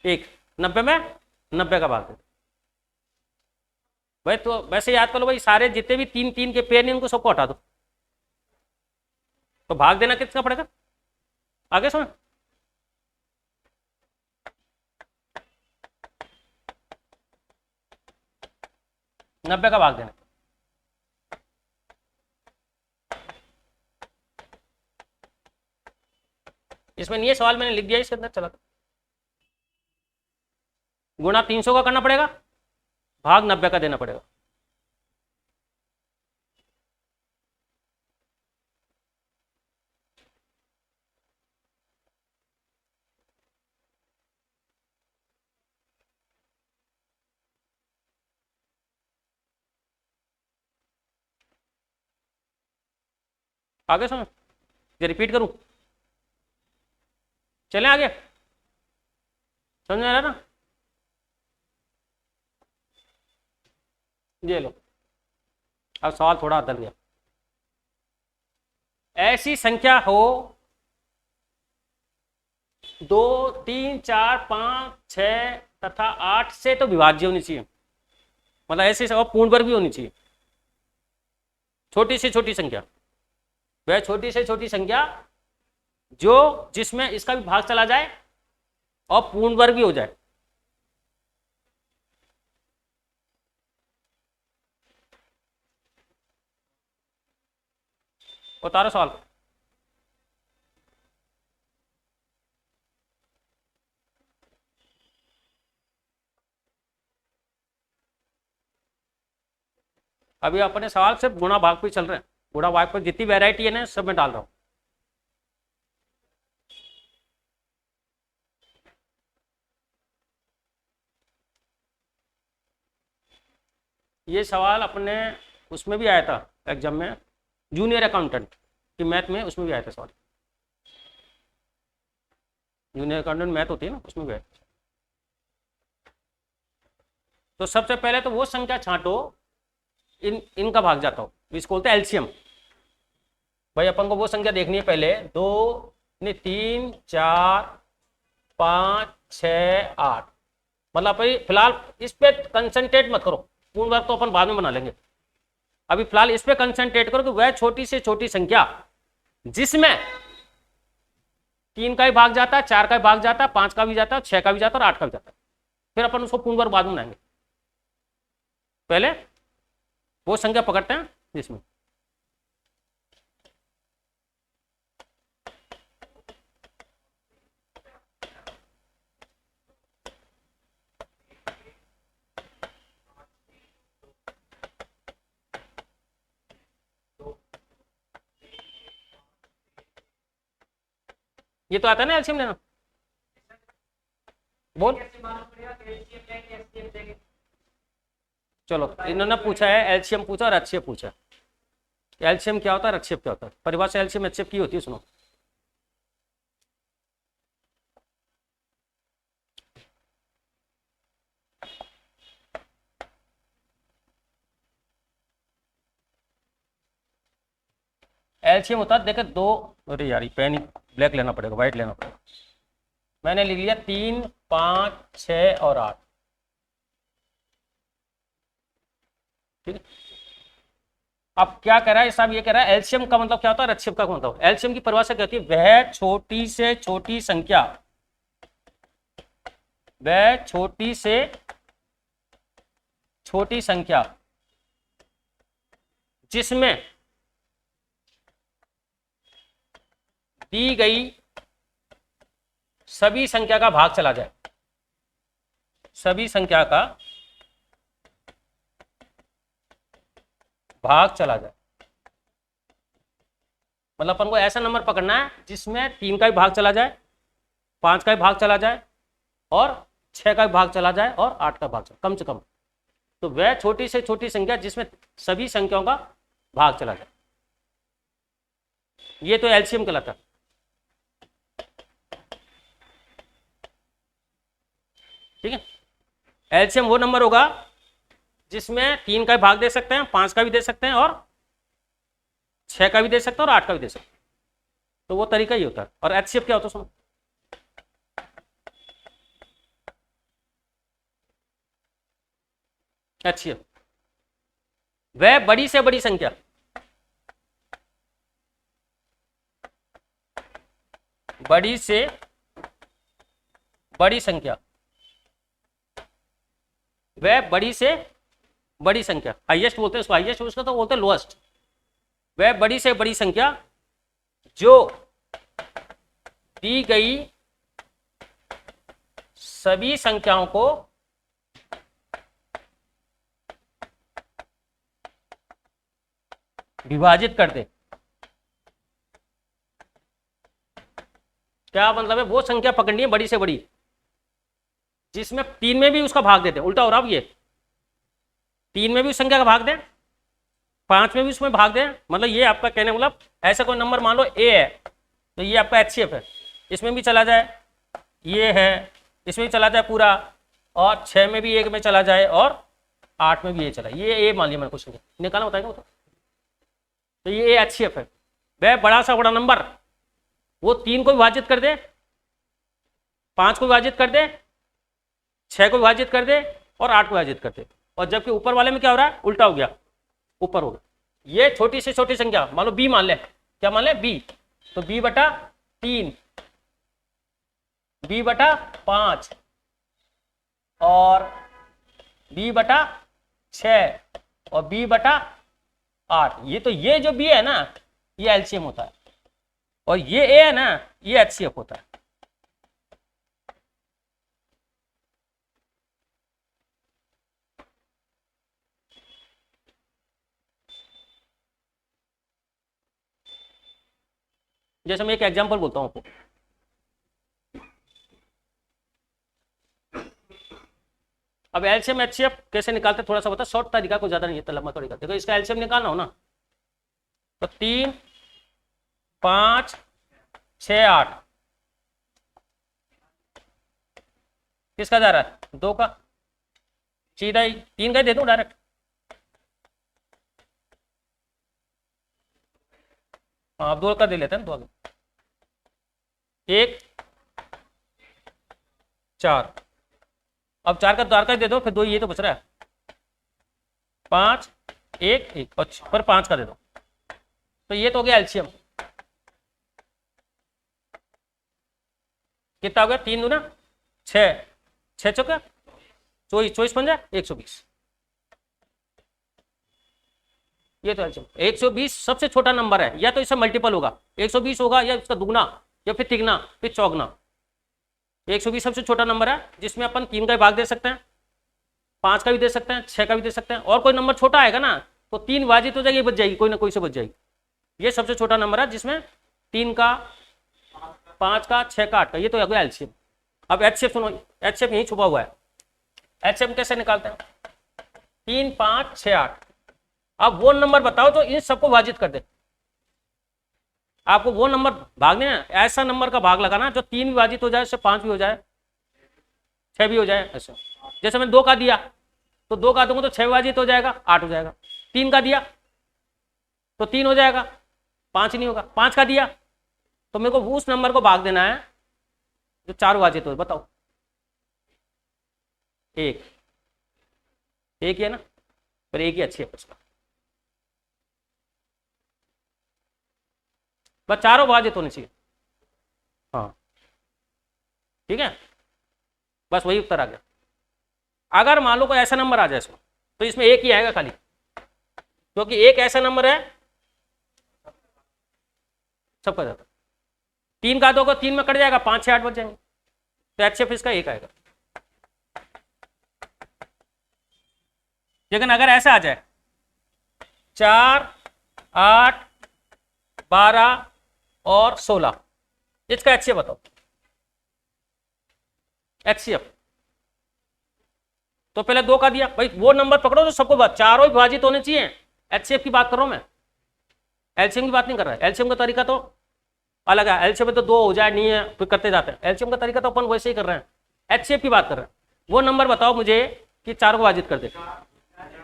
एक 90 में 90 का भाग देते भाई। तो वैसे याद कर लो भाई, सारे जितने भी तीन तीन के पेयर नहीं उनको सबको हटा दो, तो भाग देना कितना पड़ेगा आगे समझ। नब्बे का भाग देना, इसमें नहीं है सवाल, मैंने लिख दिया इसके अंदर, चला गुणा 300 का करना पड़ेगा, भाग 90 का देना पड़ेगा। आगे समझ, ये रिपीट करूं, चलें आगे, समझ में आ रहा ना? ये लो, अब सवाल थोड़ा बदल गया। ऐसी संख्या हो 2, 3, 4, 5, 6 तथा 8 से तो विभाज्य होनी चाहिए, मतलब ऐसी और पूर्ण वर्ग भी होनी चाहिए, छोटी से छोटी संख्या, वह छोटी से छोटी संख्या जो जिसमें इसका भी भाग चला जाए और पूर्ण वर्ग भी हो जाए। उतारो सवाल, अभी अपने सवाल सिर्फ गुणा भाग पे चल रहे हैं, गुणा भाग पर जितनी वैरायटी है ना सब में डाल रहा हूं। ये सवाल अपने उसमें भी आया था एग्जाम में, जूनियर अकाउंटेंट की मैथ में, उसमें भी आया था सवाल, जूनियर अकाउंटेंट मैथ होती है ना, उसमें भी आया। तो सबसे पहले तो वो संख्या छांटो इनका भाग जाता हो, इसको बोलते हैं एलसीएम। भाई अपन को वो संख्या देखनी है पहले, 2 नहीं 3, 4, 5, 6, 8, मतलब भाई फिलहाल इस पे कंसंट्रेट मत करो, पूर्ण वर्ग तो अपन बाद में बना लेंगे, अभी फिलहाल इस पे कंसंट्रेट करो कि वह छोटी से छोटी संख्या जिसमें 3 का भी भाग जाता है, 4 का भी भाग जाता है, 5 का भी जाता है, 6 का भी जाता है और 8 का भी जाता है, फिर अपन उसको पूर्ण वर्ग बाद में बनाएंगे, पहले वो संख्या पकड़ते हैं जिसमें ये तो आता है ना एलसीएम लेना, बोल। चलो इन्होंने पूछा है एलसीएम पूछा और एचसीएफ पूछा, एलसीएम क्या होता है, एचसीएफ क्या होता है, परिभाषा एलसीएम एचसीएफ की होती है, सुनो। एलसीएम होता है, देखे दो, अरे यार पेन ही ब्लैक लेना पड़ेगा, व्हाइट लेना पड़ेगा, मैंने लिख लिया 3, 5, 6 और 8, ठीक है। अब क्या कह रहा है साहब, ये कह रहा है एलसीएम का मतलब क्या होता है, एचसीएफ का मतलब, एलसीएम की परिभाषा क्या होती है, वह छोटी से छोटी संख्या, वह छोटी से छोटी संख्या जिसमें दी गई सभी संख्या का भाग चला जाए, सभी संख्या का भाग चला जाए। मतलब अपन को ऐसा नंबर पकड़ना है जिसमें 3 का भी भाग चला जाए, 5 का भी भाग चला जाए और 6 का भी भाग चला जाए और 8 का भाग चला, कम से कम। तो वह छोटी से छोटी संख्या जिसमें सभी संख्याओं का भाग चला जाए, ये तो एलसीएम कहलाता है। ठीक है, एलसीएम वो नंबर होगा जिसमें 3 का भी भाग दे सकते हैं, 5 का भी दे सकते हैं और 6 का भी दे सकते हैं और 8 का भी दे सकते हैं। तो वो तरीका ही होता है। और एचसीएफ क्या होता है सुनो, एचसीएफ वह बड़ी से बड़ी संख्या, बड़ी से बड़ी संख्या, वह बड़ी से बड़ी संख्या, हाईएस्ट बोलते हैं उसको, हाईएस्ट उसका तो बोलते हैं लोएस्ट। वह बड़ी से बड़ी संख्या जो दी गई सभी संख्याओं को विभाजित कर दे। क्या मतलब है, वो संख्या पकड़नी है बड़ी से बड़ी जिसमें 3 में भी उसका भाग देते, उल्टा हो रहा है ये, 3 में भी उस संख्या का भाग दें, 5 में भी उसमें भाग दें। मतलब ये आपका कहने मतलब ऐसा कोई नंबर मान लो ए है, तो ये आपका एचसीएफ है, इसमें भी चला जाए, ये है, इसमें भी चला जाए पूरा, और 6 में भी एक में चला जाए और 8 में भी ये चला, ये ए मान लिया मैंने, कुछ निकालना बताएगा वो तो ये ए एचसीएफ है। वह बड़ा सा बड़ा नंबर वो 3 को विभाजित कर दे, 5 को विभाजित कर दे, 6 को विभाजित कर दे और 8 को विभाजित कर दे। और जबकि ऊपर वाले में क्या हो रहा है, उल्टा हो गया, ऊपर हो गया। ये छोटी से छोटी संख्या मान लो बी मान ले, क्या मान ले बी, तो बी बटा 3, बी बटा 5 और बी बटा 6 और बी बटा 8। ये तो ये जो बी है ना ये एलसीएम होता है, और ये ए है ना ये एचसीएफ होता है। जैसे मैं एक एग्जांपल बोलता हूं आपको, अब एलसीएम एचसीएफ कैसे निकालते थोड़ा सा बता, शॉर्ट तरीका, को ज्यादा नहीं है, लंबा तरीका। देखो इसका एलसीएम निकालना हो ना तो 3, 5, 6, 8 किसका जा रहा है, 2 का, सीधा ही 3 का ही दे दूं डायरेक्ट। हाँ अब 2 का दे लेते हैं, 2 1 4, अब 4 का 4 का दे दो, फिर 2 ये तो बच रहा है, 5 1 1 अच्छा, पर 5 का दे दो, तो ये तो हो गया एलसीएम। कितना हो गया, 3 दूना 6, 6 चौका 24, 24 बन जाए 120। ये तो एलसीएम 120 सबसे छोटा नंबर है, या तो इससे मल्टीपल होगा, 120 होगा या इसका दुगना या फिर तिगना फिर चौगना। 120 सबसे छोटा नंबर है जिसमें अपन 3 का भाग दे सकते हैं, 5 का भी दे सकते हैं, 6 का भी दे सकते हैं, और कोई नंबर छोटा आएगा ना तो 3 विभाजित हो जाएगी, बच जाएगी, कोई ना कोई से बच जाएगी। ये सबसे छोटा नंबर है जिसमें 3 का, 5 का, 6 का, 8 का, ये तो है एलसीएम। अब एचसीएफ सुनो, एचसीएफ यहीं छुपा हुआ है। एचसीएफ कैसे निकालते हैं, 3, 5, 6, 8। अब वो नंबर बताओ जो इन सबको विभाजित कर दे। आपको वो नंबर भागने हैं, ऐसा नंबर का भाग लगाना जो 3 विभाजित हो जाए, उससे 5 भी हो जाए, 6 भी हो जाए। ऐसा जैसे मैं 2 का दिया तो 2 का दूंगा तो 6 विभाजित हो जाएगा, 8 हो जाएगा। 3 का दिया तो 3 हो जाएगा, 5 नहीं होगा। 5 का दिया तो मेरे को उस नंबर को भाग देना है जो 4 विभाजित हो, बताओ 1 1 ही है ना, पर 1 ही अच्छी है उसका। बस चारों विभाजित होने चाहिए। हाँ ठीक है, बस वही उत्तर आ गया। अगर मान लो कोई ऐसा नंबर आ जाए इसमें, तो इसमें एक ही आएगा खाली, क्योंकि एक ऐसा नंबर है सबका जाता। 3 का 2 को 3 में कट जाएगा, 5 6 8 बच जाएंगे, तो HCF इसका एक आएगा। लेकिन अगर ऐसा आ जाए 4 8 12 और 16, इसका HCF बताओ। HCF तो पहले 2 का दिया भाई, वो नंबर पकड़ो तो सबको बात, चारों ही विभाजित होने चाहिए। HCF की बात कर रहा हूं मैं, एलसीएम की बात नहीं कर रहा है। एलसीएम का तरीका तो अलग है, एलसीएम में तो 2 हो जाए नहीं है फिर करते जाते हैं, एलसीएम का तरीका तो अपन वैसे ही कर रहे हैं। HCF की बात कर रहे हैं, वो नंबर बताओ मुझे कि 4 को विभाजित कर दे।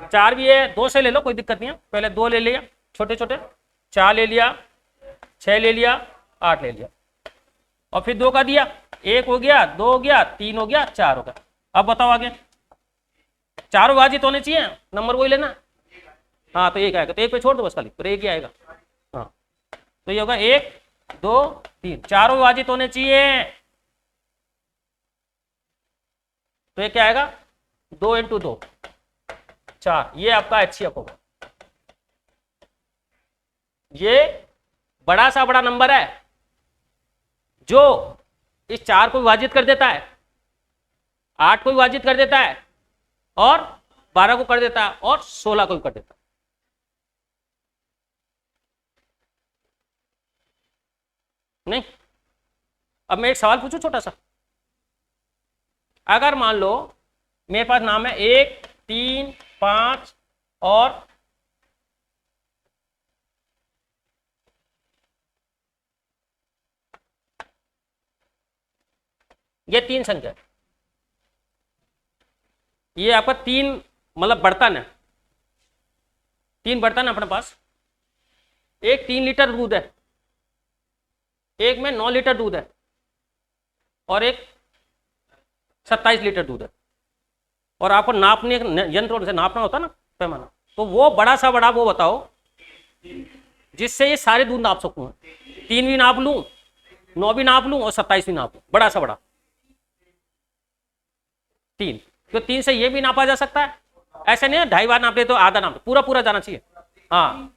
4 भी है, 2 से ले लो कोई दिक्कत नहीं है, पहले 2 ले लिया छोटे छोटे, 4 ले लिया, 6 ले लिया, 8 ले लिया, और फिर 2 का दिया, 1 हो गया, 2 हो गया, 3 हो गया, 4 हो गया। अब बताओ आगे, 4 विभाजित होने चाहिए, नंबर वही लेना। हाँ तो 1 आएगा, तो 1 पे छोड़ दो बस खाली, तो 1 ही आएगा। हाँ तो ये होगा 1 2 3, चारों विभाजित होने चाहिए, तो ये क्या आएगा 2 × 2 4, ये आपका HCF होगा। ये बड़ा सा बड़ा नंबर है जो इस 4 को विभाजित कर देता है, 8 को विभाजित कर देता है, और 12 को कर देता है, और 16 को भी कर देता है। नहीं, अब मैं एक सवाल पूछूं छोटा सा। अगर मान लो मेरे पास नाम है 1 3 5 और ये 3 संख्या है, ये आपका 3 मतलब बर्तन है, 3 बर्तन है अपने पास। एक 3 लीटर दूध है, एक में 9 लीटर दूध है, और एक 27 लीटर दूध है, और आपको नापने यंत्र से नापना होता ना पैमाना, तो वो बड़ा सा बड़ा वो बताओ जिससे ये सारे दूध नाप सकूं। 3 भी नाप लूं, 9 भी नाप लूं, और 27 भी नाप लूं, बड़ा सा बड़ा 3। तो 3 से ये भी नापा जा सकता है, ऐसा नहीं है 2.5 बार नाप ले तो आधा नाप, पूरा पूरा जाना चाहिए। हाँ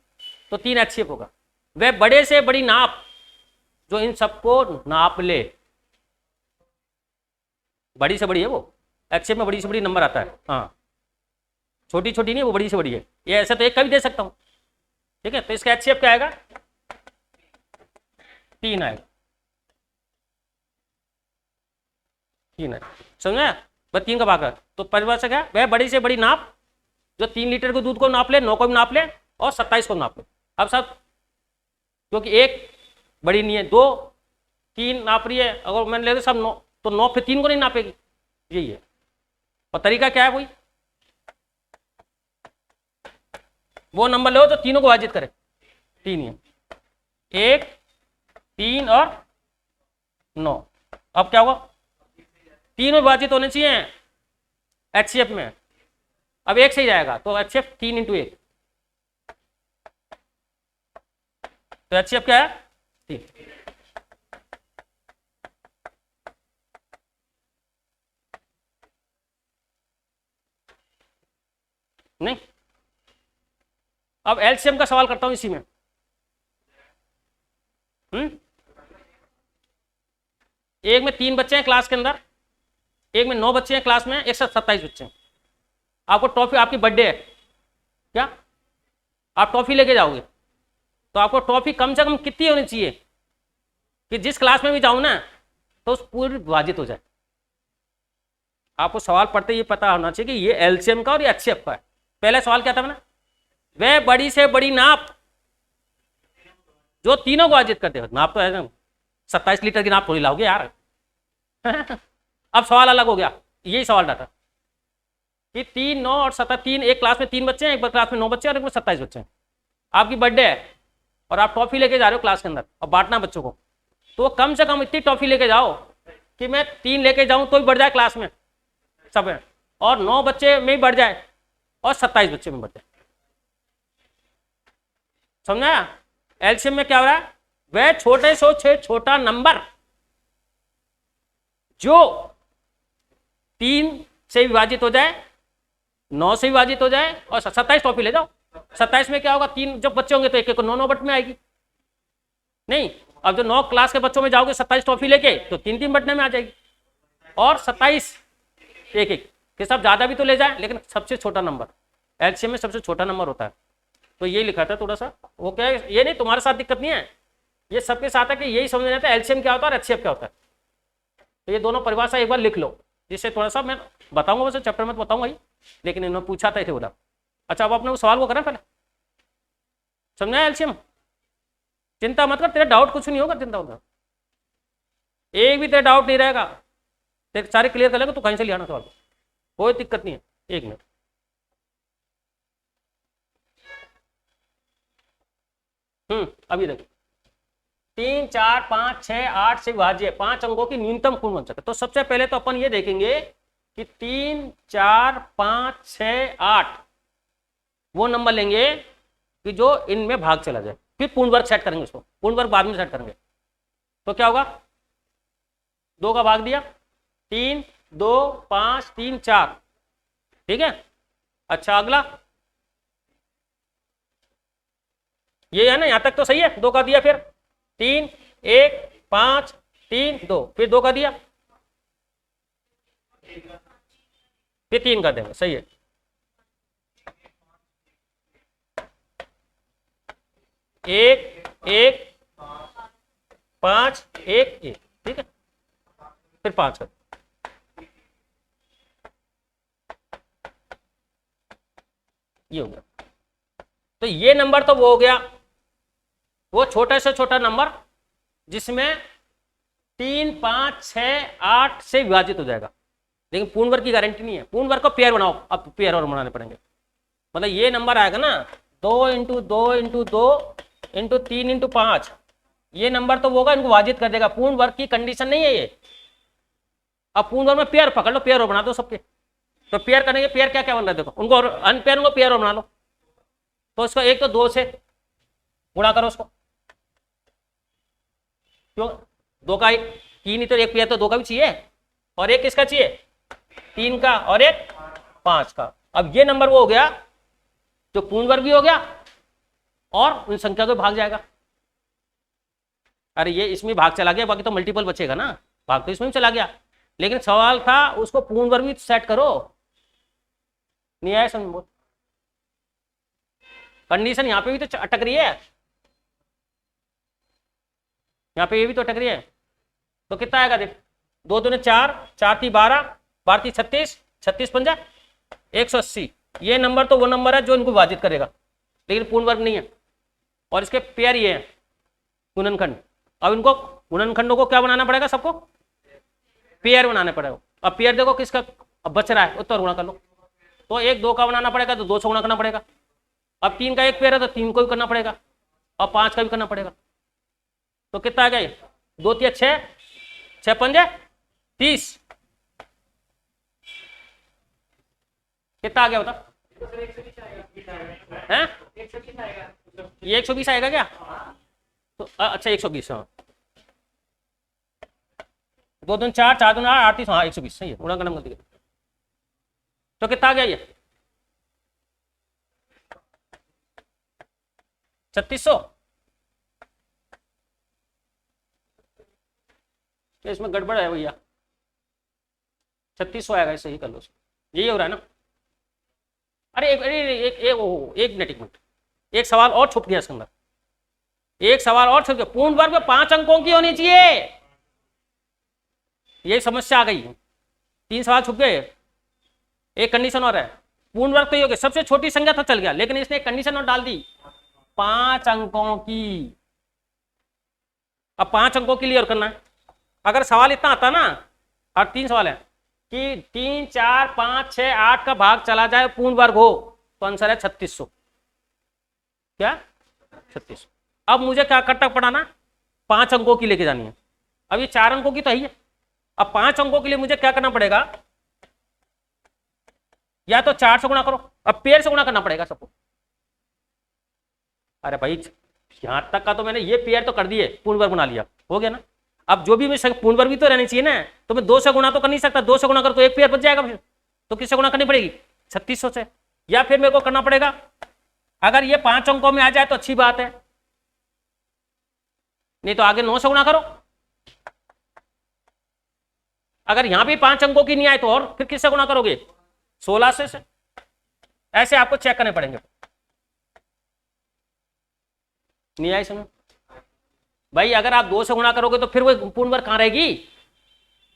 तो 3 HCF होगा। वह बड़े से बड़ी नाप जो इन सबको नाप ले, बड़ी से बड़ी है वो, HCF में बड़ी से बड़ी नंबर आता है। हाँ छोटी छोटी नहीं, वो बड़ी से बड़ी है, ये ऐसा तो एक का भी दे सकता हूं। ठीक है, तो इसका HCF क्या आएगा 3 आएगा, 3 है, समझे। बस 3 का भाग है, तो परिभाषा क्या है, वह बड़ी से बड़ी नाप जो 3 लीटर के दूध को नाप ले, 9 को भी नाप ले, और 27 को नाप ले। अब सब क्योंकि एक बड़ी नहीं है, 2 3 नाप रही है, अगर मैंने ले लिया सब 9, तो 9 फिर 3 को नहीं नापेगी, यही है। और तरीका क्या है वही, वो नंबर लो जो तीनों को विभाजित करे, 3 है, 1 3 और 9। अब क्या होगा, 3 में विभाजित होने चाहिए HCF में, अब 1 से ही जाएगा, तो HCF 3 × 1, तो HCF क्या है 3। नहीं, अब LCM का सवाल करता हूं इसी में। एक में 3 बच्चे हैं क्लास के अंदर, एक में 9 बच्चे हैं क्लास में, एक साथ 27 बच्चे हैं। आपको टॉफी, आपकी बर्थडे है क्या, आप टॉफी लेके जाओगे, तो आपको टॉफी कम से कम कितनी होनी चाहिए कि जिस क्लास में भी जाऊं ना तो उस पूरी विभाजित हो जाए। आपको सवाल पढ़ते ये पता होना चाहिए कि ये LCM का और ये HCF का है। पहला सवाल क्या था मैंने, वह बड़ी से बड़ी नाप जो तीनों को विभाजित करते हो। नाप तो है 27 लीटर की नाप थोड़ी लाओगे यार अब सवाल अलग हो गया, यही सवाल था कि 3 9 और 3 एक क्लास में 3 बच्चे हैं, एक क्लास में 9 बच्चे हैं, और एक में 27 बच्चे हैं। आपकी बर्थडे है और आप टॉफी लेके जा रहे हो क्लास के अंदर और बांटना बच्चों को, तो कम से कम इतनी टॉफी लेके जाओ कि मैं 3 लेके जाऊं तो भी बढ़ जाए क्लास में सब है, और 9 बच्चे में भी बढ़ जाए, और 27 बच्चे में बढ़ जाए। समझा। LCM में क्या हो रहा है, वह छोटे से छोटा नंबर जो 3 से विभाजित हो जाए, 9 से विभाजित हो जाए, और 27 टॉफी ले जाओ। 27 में क्या होगा, 3 जब बच्चे होंगे तो एक एक को 9 बट में आएगी। नहीं, अब जो 9 क्लास के बच्चों में जाओगे 27 टॉफी लेके तो 3 बटने में आ जाएगी। और 27 एक एक के सब ज्यादा भी तो ले जाए, लेकिन सबसे छोटा नंबर एलसीएम में सबसे छोटा नंबर होता है। तो ये लिखा था थोड़ा सा, वो क्या है, ये नहीं तुम्हारे साथ दिक्कत नहीं है, ये सबके साथ है कि यही समझ आता है एलसीएम क्या होता है और एचसीएफ क्या होता है। तो ये दोनों परिभाषा एक बार लिख लो, जिससे थोड़ा सा मैं बताऊंगा, वैसे चैप्टर में तो बताऊंगा ही, लेकिन इन्होंने पूछा था इसे बोला। अच्छा, अब आपने वो सवाल वो करा पहले, समझा एलसीएम? चिंता मत कर, तेरा डाउट कुछ नहीं होगा, चिंता होगा, एक भी तेरा डाउट नहीं रहेगा, तेरे सारे क्लियर कर लेगा, तो कहीं से ले आना सवाल, कोई दिक्कत नहीं है। एक मिनट, अभी देखो 3, 4, 5, 6, 8 से विभाज्य 5 अंकों की न्यूनतम पूर्ण बन सके। तो सबसे पहले तो अपन ये देखेंगे कि 3, 4, 5, 6, 8 वो नंबर लेंगे कि जो इनमें भाग चला जाए, फिर पूर्ण वर्ग सेट करेंगे, उसको पूर्ण वर्ग बाद में सेट करेंगे। तो क्या होगा, 2 का भाग दिया, 3, 2, 5, 3, 4, ठीक है। अच्छा, अगला ये है ना, यहां तक तो सही है, 2 का दिया, फिर 3, 1, 5, 3, 2, फिर 2 का दिया, फिर 3 का देंगे, सही है। 1, 1, 5, 1, 1, ठीक है, फिर 5 का, ये हो गया। तो ये नंबर तो वो हो गया, वो छोटे से छोटा नंबर जिसमें 3, 5, 6, 8 से विभाजित हो जाएगा, लेकिन पूर्ण वर्ग की गारंटी नहीं है। पूर्ण वर्ग को पेयर बनाओ, अब पेयर और बनाने पड़ेंगे, मतलब ये नंबर आएगा ना 2 इंटू 2 इंटू 2 इंटू 3 इंटू 5, ये नंबर तो वो होगा, इनको विभाजित कर देगा। पूर्ण वर्ग की कंडीशन नहीं है ये। अब पूर्ण वर्ग में पेयर पकड़ लो, पेयर और बना दो सबके। तो पेयर करने के पेयर क्या क्या बन रहा है देखो, उनको अनपेयर उनको पेयर और बना लो। तो इसको एक तो 2 से गुणा करो उसको, क्यों 2 का 3 ही तो, एक पेयर तो 2 का भी चाहिए, और एक किसका चाहिए, 3 का, और एक 5 का। अब ये नंबर वो हो गया जो पूर्ण वर्ग भी हो गया और उन संख्या को भाग जाएगा। अरे ये इसमें भाग चला गया, बाकी तो मल्टीपल बचेगा ना, भाग तो इसमें भी चला गया, लेकिन सवाल था उसको पूर्ण वर्ग भी सेट करो, नहीं आया समझ बोल। कंडीशन यहाँ पे भी तो अटक रही है, यहाँ पे ये भी तो अटक रही है। तो कितना आएगा देख, 2 दूने 4, 4 थी 12, 12 थी 36, 36 पंजा 180। ये नंबर तो वो नंबर है जो इनको विभाजित करेगा, लेकिन पूर्ण वर्ग नहीं है। और इसके पेयर ये है गुणनखंड। अब इनको गुणनखंडों को क्या बनाना पड़ेगा, सबको पेयर बनाना पड़ेगा। अब पेयर देखो किसका अब बच रहा है, उत्तर गुणा कर लो। तो 1, 2 का बनाना पड़ेगा तो 2 से गुणा करना पड़ेगा। अब 3 का एक पेयर है तो 3 को भी करना पड़ेगा, और 5 का भी करना पड़ेगा। तो कितना आ गया, 2 3 6, 6 पंजे 30, कितना आ गया बता, है ये 120 आएगा क्या? तो अच्छा 120, हाँ 2 दून 4, 4 दून 8, 38, हाँ 120 सही है, गुणा करना गलती। तो कितना आ गया ये 3600। इसमें गड़बड़ है भैया, 3600 आएगा, सही कर लो, यही हो रहा है ना। अरे एक मिनट, एक सवाल और छुप गया इसके अंदर, एक सवाल और छुप गया। पूर्ण वर्ग में 5 अंकों की होनी चाहिए, ये समस्या आ गई, 3 सवाल छुप गए। एक कंडीशन और है, पूर्ण वर्ग तो ये हो गया, सबसे छोटी संख्या तो चल गया, लेकिन इसने एक कंडीशन और डाल दी 5 अंकों की। अब 5 अंकों के लिए और करना है। अगर सवाल इतना आता ना, और 3 सवाल है कि 3, 4, 5, 6, 8 का भाग चला जाए पूर्ण वर्ग हो, तो आंसर है 3600। क्या 3600। अब मुझे क्या करना पड़ा, 5 अंकों की लेके जानी है। अब ये 4 अंकों की तो है, अब 5 अंकों के लिए मुझे क्या करना पड़ेगा, या तो 4 से गुणा करो, अब पेयर से गुणा करना पड़ेगा सबको। अरे भाई यहां तक का तो मैंने ये पेयर तो कर दिए, पूर्ण वर्ग बना लिया, हो गया ना। अब जो भी मैं पूर्ण वर्ग भी तो रहनी चाहिए ना, तो मैं 2 से गुणा तो कर नहीं सकता, 2 से गुणा कर तो एक पेयर बच जाएगा, फिर तो किससे गुणा करनी पड़ेगी, 3600 से। या फिर मेरे को करना पड़ेगा, अगर ये 5 अंकों में आ जाए तो अच्छी बात है, नहीं तो आगे 9 से गुणा करो। अगर यहां भी 5 अंकों की नहीं आए तो और फिर किससे गुणा करोगे, 16 से। ऐसे आपको चेक करने पड़ेंगे। नहीं आई समझ भाई, अगर आप 2 से गुणा करोगे तो फिर वो पूर्ण वर्ग कहां रहेगी।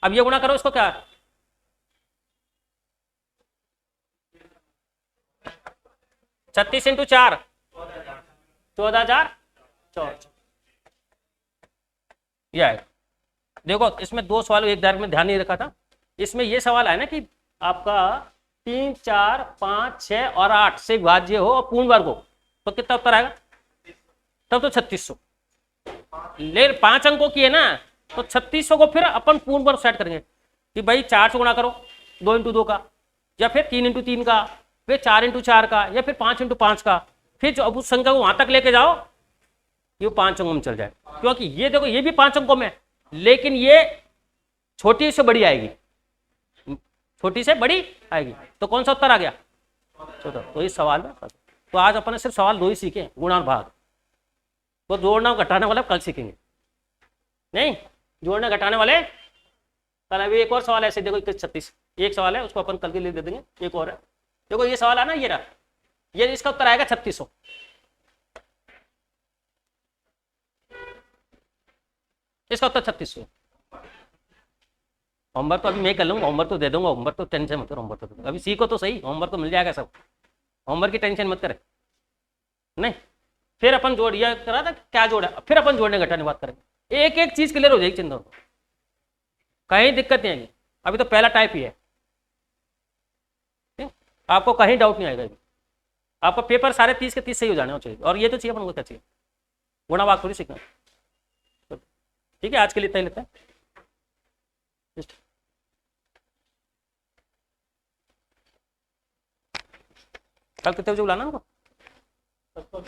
अब ये गुणा करो इसको, क्या 36 × 4 14,000। यह है। देखो इसमें 2 सवाल एक दायरे में ध्यान नहीं रखा था। इसमें यह सवाल है ना कि आपका 3, 4, 5, 6 और 8 से विभाज्य हो और पूर्ण वर्ग हो तो कितना उत्तर आएगा, तब तो 3600। ले 5 अंकों की है ना, तो 3600 को फिर अपन पूर्ण वर्ग सेट करेंगे कि भाई 4 से गुणा करो, 2 × 2 का, या फिर 3 × 3 का, फिर 4 × 4 का, या फिर 5 × 5 का। फिर जो अब उस संख्या को वहां तक लेके जाओ ये 5 अंकों में चल जाए, क्योंकि ये देखो ये भी 5 अंकों में, लेकिन ये छोटी से बड़ी आएगी, छोटी से बड़ी आएगी, तो कौन सा उत्तर आ गया, 14। तो इस सवाल में तो आज अपन ने सिर्फ सवाल 2 ही सीखे, गुणा और भाग। वो जोड़ना घटाने वाला कल सीखेंगे, नहीं जोड़ने घटाने वाले कल। अभी एक और सवाल ऐसे देखो 21-36 एक सवाल है, उसको अपन कल के लिए दे देंगे। एक और है, देखो ये सवाल है ना, ये रहा, ये इसका उत्तर आएगा 3600। इसका उत्तर 3600। होमवर्क तो अभी मैं कर लूंगा, होमवर्क तो दे दूंगा, होमवर्क तो टेंशन मत करो, होमवर्क तो अभी सीखो तो सही, होमवर्क तो मिल जाएगा सब, होमवर्क की टेंशन मत करे। नहीं फिर अपन जोड़, यह करा था क्या जोड़ा, फिर अपन जोड़ने घटाने बात करेंगे, एक एक चीज क्लियर हो जाएगी, चिंता कहीं दिक्कत नहीं आएगी। अभी तो पहला टाइप ही है, आपको कहीं डाउट नहीं आएगा। आपका पेपर सारे 30 के 30 सही हो जाने चाहिए, और ये तो चाहिए अपन को, क्या चाहिए, गुणा भाग थोड़ी सीखना। ठीक है, आज के लिए इतना ही लेते हैं। कल कितने बजे बुलाना हमको।